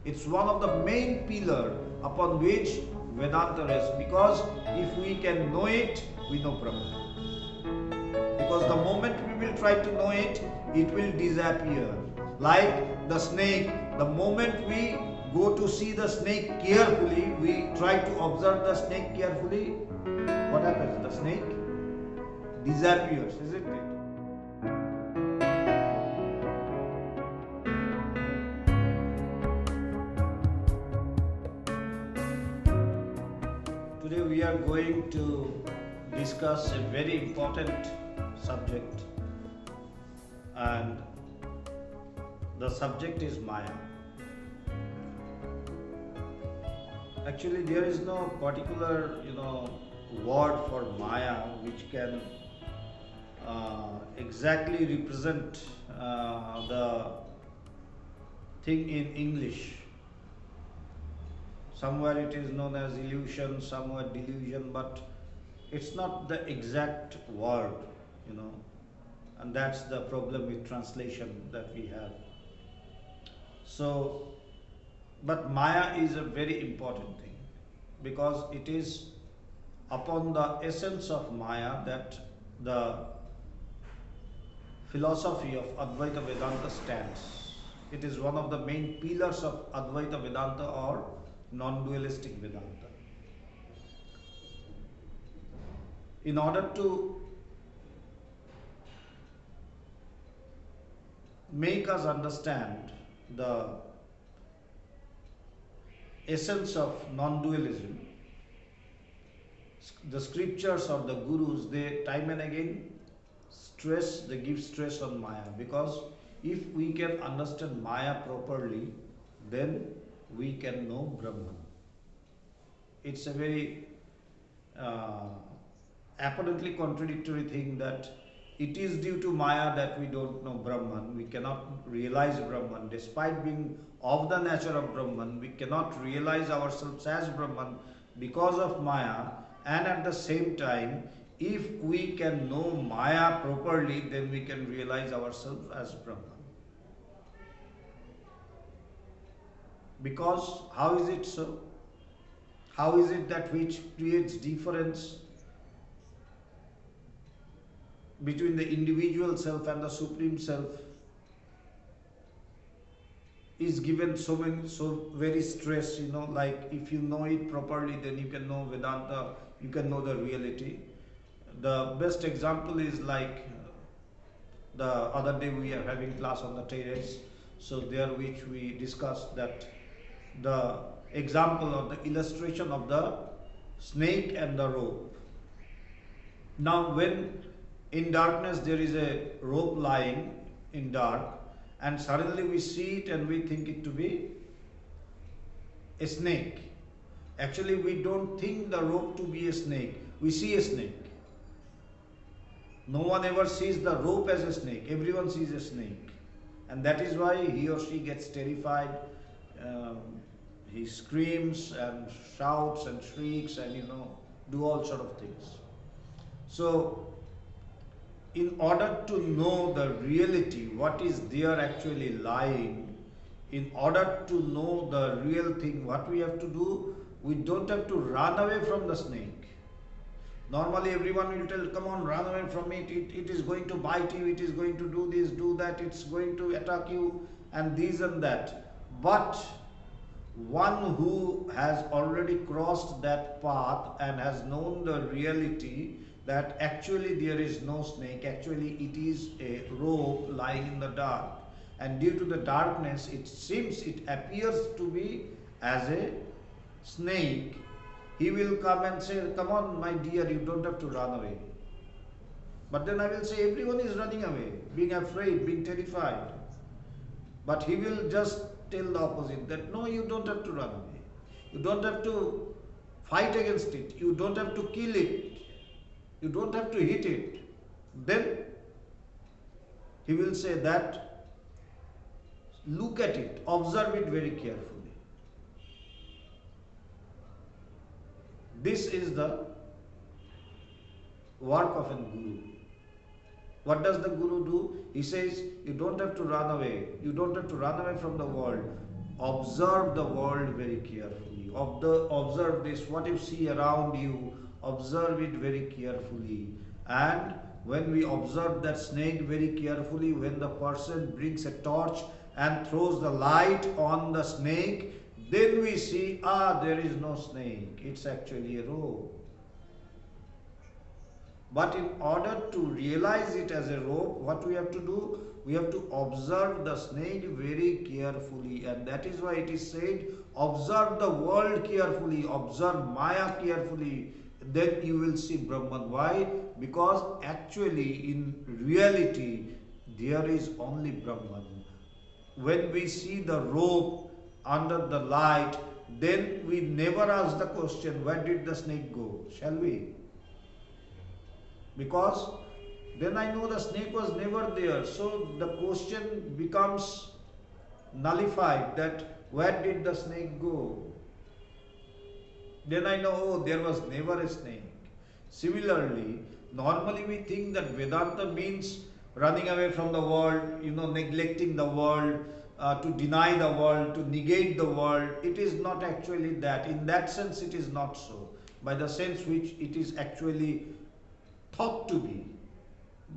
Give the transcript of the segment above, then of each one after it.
It's one of the main pillars upon which Vedanta rests, because if we can know it, we know Brahman. Because the moment we will try to know it, it will disappear. Like the snake, the moment we go to see the snake carefully, we try to observe the snake carefully, what happens? The snake disappears, isn't it? Today we are going to discuss a very important subject, and the subject is Maya. Actually, there is no particular, word for Maya which can exactly represent the thing in English. Somewhere it is known as illusion, somewhere delusion, but it's not the exact word, and that's the problem with translation that we have. So, but Maya is a very important thing, because it is upon the essence of Maya that the philosophy of Advaita Vedanta stands. It is one of the main pillars of Advaita Vedanta or non-dualistic Vedanta. In order to make us understand the essence of non-dualism, the scriptures or the gurus, they time and again give stress on Maya, because if we can understand Maya properly, then we can know Brahman. It's a very apparently contradictory thing that it is due to Maya that we don't know Brahman. We cannot realize Brahman. Despite being of the nature of Brahman, we cannot realize ourselves as Brahman because of Maya. And at the same time, if we can know Maya properly, then we can realize ourselves as Brahman. Because how is it so? How is it that which creates difference between the individual self and the supreme self is given so very stress, like if you know it properly, then you can know Vedanta, you can know the reality. The best example is like the other day we are having class on the terrace, so there which we discussed that the example or the illustration of the snake and the rope. Now when in darkness there is a rope lying in dark, and suddenly we see it and we think it to be a snake. Actually, we don't think the rope to be a snake. We see a snake. No one ever sees the rope as a snake. Everyone sees a snake. And that is why he or she gets terrified. He screams and shouts and shrieks and, do all sort of things. So, in order to know the reality, what is there actually lying, in order to know the real thing, what we have to do, we don't have to run away from the snake. Normally everyone will tell, come on, run away from it, it is going to bite you, it is going to do this, do that, it's going to attack you, and this and that. But one who has already crossed that path and has known the reality that actually there is no snake, actually it is a rope lying in the dark, and due to the darkness it appears to be as a snake, he will come and say, come on my dear, you don't have to run away. But then I will say, everyone is running away, being afraid, being terrified. But he will just tell the opposite, that no, you don't have to run away. You don't have to fight against it. You don't have to kill it. You don't have to hit it. Then he will say that, look at it, observe it very carefully. This is the work of a guru. What does the guru do? He says, you don't have to run away. You don't have to run away from the world. observe the world very carefully. Observe this, what you see around you, observe it very carefully. And when we observe that snake very carefully, when the person brings a torch and throws the light on the snake, then we see, there is no snake, it's actually a rope. But in order to realize it as a rope, what we have to do? We have to observe the snake very carefully. And that is why it is said, observe the world carefully, observe Maya carefully, then you will see Brahman. Why? Because actually in reality, there is only Brahman. When we see the rope under the light, then we never ask the question, where did the snake go? Shall we? Because then I know the snake was never there. So the question becomes nullified, that where did the snake go? Then I know, there was never a snake. Similarly, normally we think that Vedanta means running away from the world, neglecting the world, to deny the world, to negate the world. It is not actually that. In that sense, it is not so. By the sense which it is actually thought to be,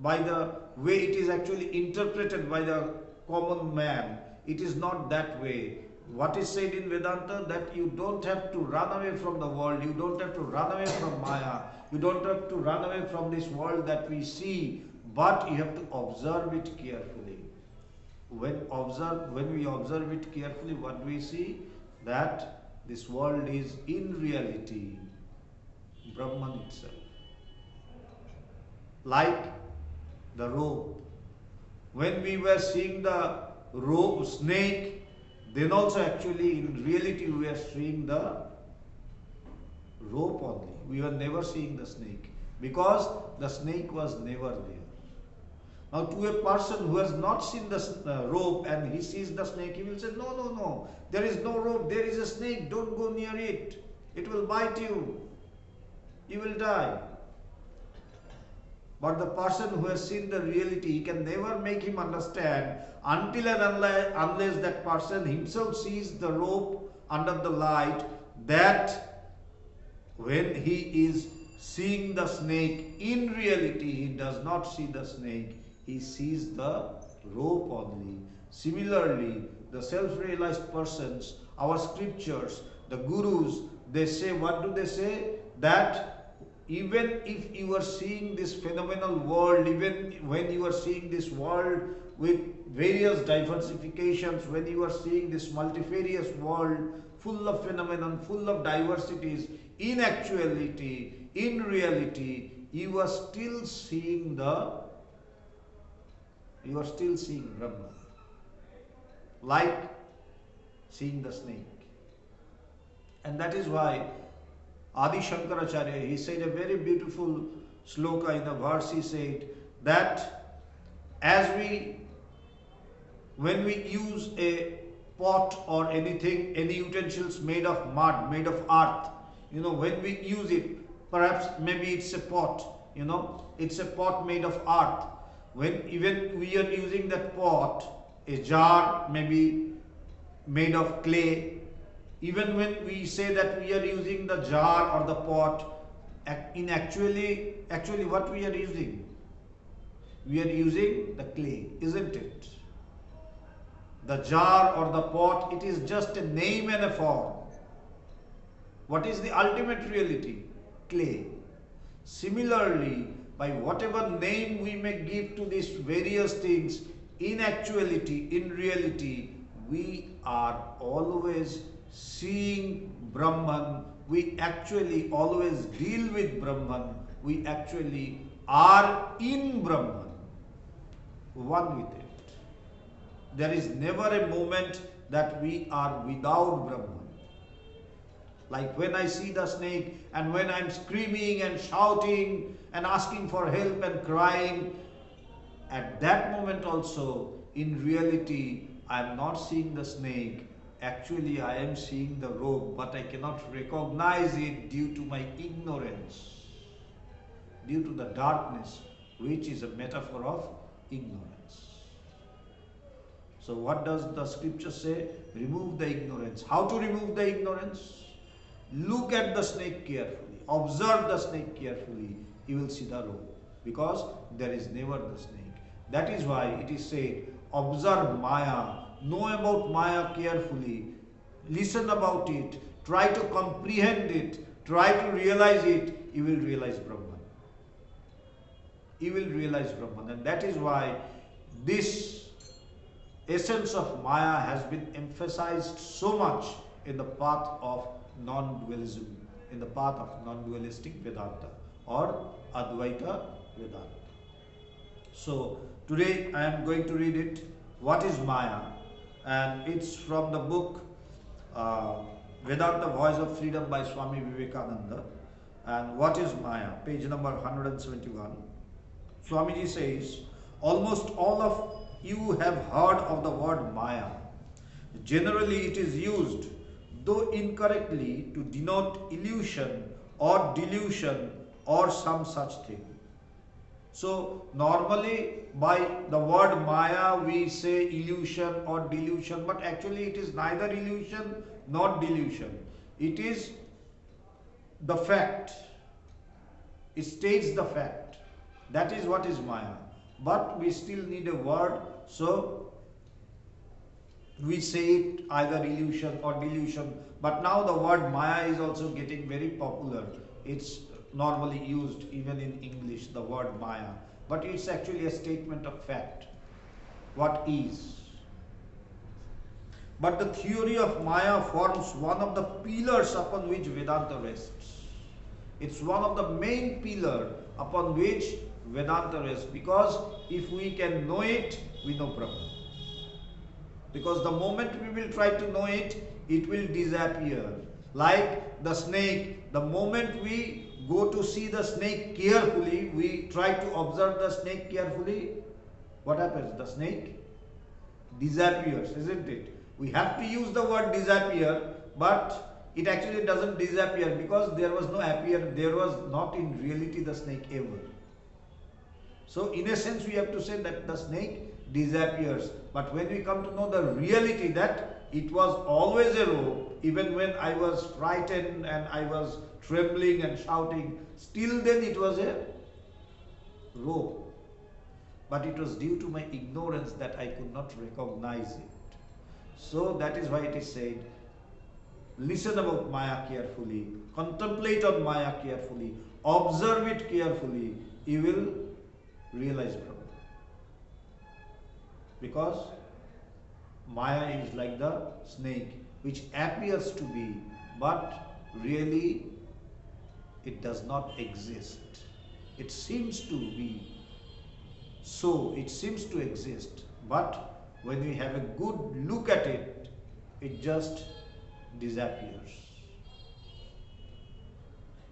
by the way it is actually interpreted by the common man, it is not that way. What is said in Vedanta, that you don't have to run away from the world, you don't have to run away from Maya, you don't have to run away from this world that we see, but you have to observe it carefully. When we observe it carefully, what we see? That this world is in reality Brahman itself. Like the rope. When we were seeing the rope, snake, then also actually in reality we were seeing the rope only. We were never seeing the snake, because the snake was never there. Now to a person who has not seen the rope and he sees the snake, he will say, no, there is no rope, there is a snake, don't go near it. It will bite you. You will die. But the person who has seen the reality, he can never make him understand until and unless that person himself sees the rope under the light, that when he is seeing the snake, in reality he does not see the snake, he sees the rope only. Similarly, the self-realized persons, our scriptures, the gurus, they say, what do they say? That even if you are seeing this phenomenal world, even when you are seeing this world with various diversifications, when you are seeing this multifarious world full of phenomenon, full of diversities, in actuality, in reality, you are still seeing Brahman, like seeing the snake. And that is why Adi Shankaracharya, he said a very beautiful sloka in a verse. He said that when we use a pot or anything, any utensils made of mud, made of earth, when we use it, perhaps maybe it's a pot, it's a pot made of earth. When even we are using that pot, a jar maybe made of clay, even when we say that we are using the jar or the pot, in actually what we are using? We are using the clay, isn't it? The jar or the pot, it is just a name and a form. What is the ultimate reality? Clay. Similarly, by whatever name we may give to these various things, in actuality, in reality, we are always seeing Brahman. We actually always deal with Brahman. We actually are in Brahman, one with it. There is never a moment that we are without Brahman. Like when I see the snake and when I'm screaming and shouting and asking for help and crying, at that moment also, in reality, I am not seeing the snake. Actually, I am seeing the rope, but I cannot recognize it due to my ignorance, due to the darkness, which is a metaphor of ignorance. So what does the scripture say? Remove the ignorance. How to remove the ignorance? Look at the snake carefully. Observe the snake carefully. You will see the rope. Because there is never the snake. That is why it is said, observe Maya. Know about Maya carefully. Listen about it. Try to comprehend it. Try to realize it. You will realize Brahman. You will realize Brahman. And that is why this essence of Maya has been emphasized so much in the path of non-dualism, in the path of non-dualistic Vedanta or Advaita Vedanta. So today I am going to read it. What is Maya? And it's from the book Vedanta Voice of Freedom by Swami Vivekananda. And what is Maya? Page number 171. Swamiji says, almost all of you have heard of the word Maya. Generally it is used, though incorrectly, to denote illusion or delusion or some such thing. So normally by the word Maya we say illusion or delusion, but actually it is neither illusion nor delusion. It is the fact. It states the fact. That is what is Maya. But we still need a word, so we say it either illusion or delusion. But now the word Maya is also getting very popular. It's normally used even in English, the word Maya. But it's actually a statement of fact. What is? But the theory of Maya forms one of the pillars upon which Vedanta rests. It's one of the main pillars upon which Vedanta rests, because if we can know it, we know Brahman. Because the moment we will try to know it, it will disappear. Like the snake, the moment we go to see the snake carefully, we try to observe the snake carefully, what happens? The snake disappears, isn't it? We have to use the word disappear, but it actually doesn't disappear because there was no appear, there was not in reality the snake ever. So in a sense we have to say that the snake disappears. But when we come to know the reality that it was always a rope, even when I was frightened and I was trembling and shouting, still then it was a rope. But it was due to my ignorance that I could not recognize it. So that is why it is said, listen about Maya carefully, contemplate on Maya carefully, observe it carefully, you will realize Brahman. Because Maya is like the snake, which appears to be, but really it does not exist. It seems to be so, it seems to exist, but when we have a good look at it, it just disappears.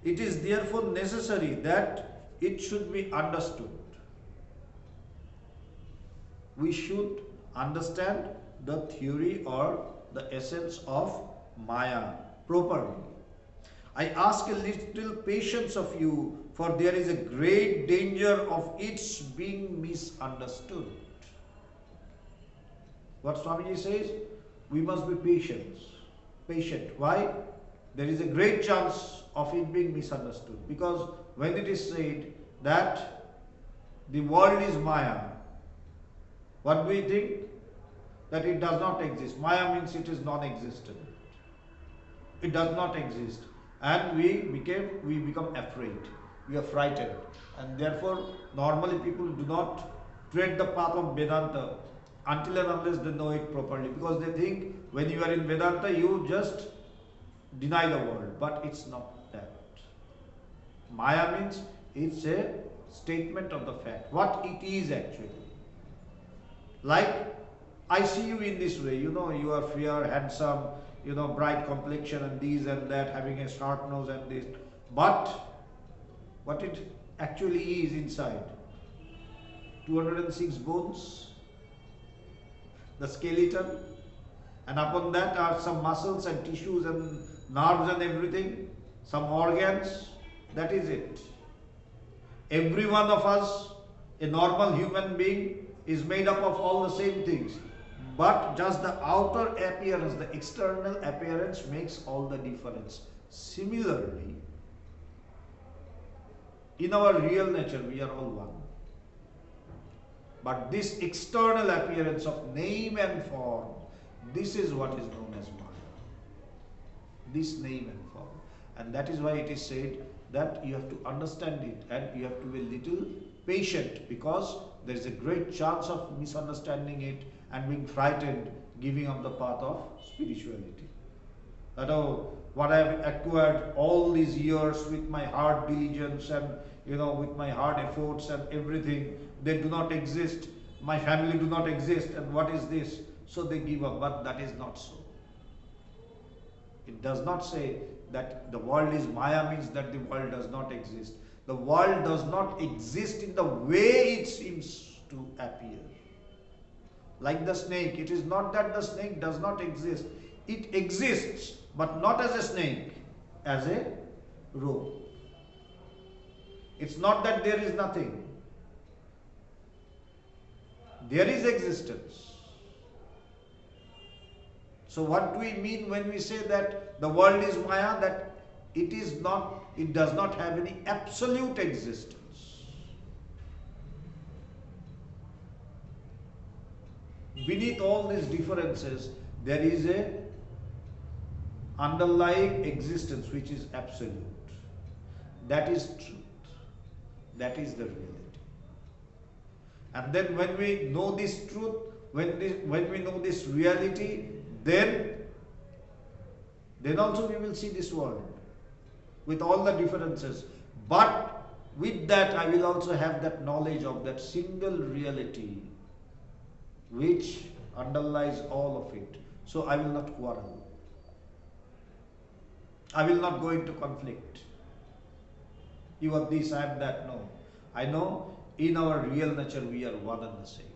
It is therefore necessary that it should be understood. We should understand the theory or the essence of Maya properly. I ask a little patience of you, for there is a great danger of its being misunderstood. What Swamiji says? We must be patient. Why? There is a great chance of it being misunderstood. Because when it is said that the world is Maya, what do we think? That it does not exist. Maya means it is non-existent. It does not exist. And we become afraid. We are frightened. And therefore, normally people do not tread the path of Vedanta until and unless they know it properly. Because they think when you are in Vedanta, you just deny the world. But it's not that. Maya means it's a statement of the fact. What it is actually. Like, I see you in this way, you are fair, handsome, bright complexion and these and that, having a sharp nose and this. But what it actually is inside, 206 bones, the skeleton, and upon that are some muscles and tissues and nerves and everything, some organs, that is it. Every one of us, a normal human being, is made up of all the same things. But just the outer appearance, the external appearance makes all the difference. Similarly, in our real nature, we are all one. But this external appearance of name and form, this is what is known as Maya. This name and form. And that is why it is said that you have to understand it and you have to be a little patient, because there is a great chance of misunderstanding it and being frightened, giving up the path of spirituality. That, oh, what I have acquired all these years with my hard diligence and with my hard efforts and everything, they do not exist. My family do not exist, and what is this? So they give up, but that is not so. It does not say that the world is Maya means that the world does not exist. The world does not exist in the way it seems to appear. Like the snake, it is not that the snake does not exist. It exists, but not as a snake, as a rope. It's not that there is nothing. There is existence. So what do we mean when we say that the world is Maya? That it does not have any absolute existence. Beneath all these differences, there is a underlying existence which is absolute. That is truth. That is the reality. And then when we know this truth, when we know this reality, then also we will see this world with all the differences. But with that, I will also have that knowledge of that single reality which underlies all of it. So I will not quarrel. I will not go into conflict. You are this, I am that. No. I know in our real nature we are one and the same.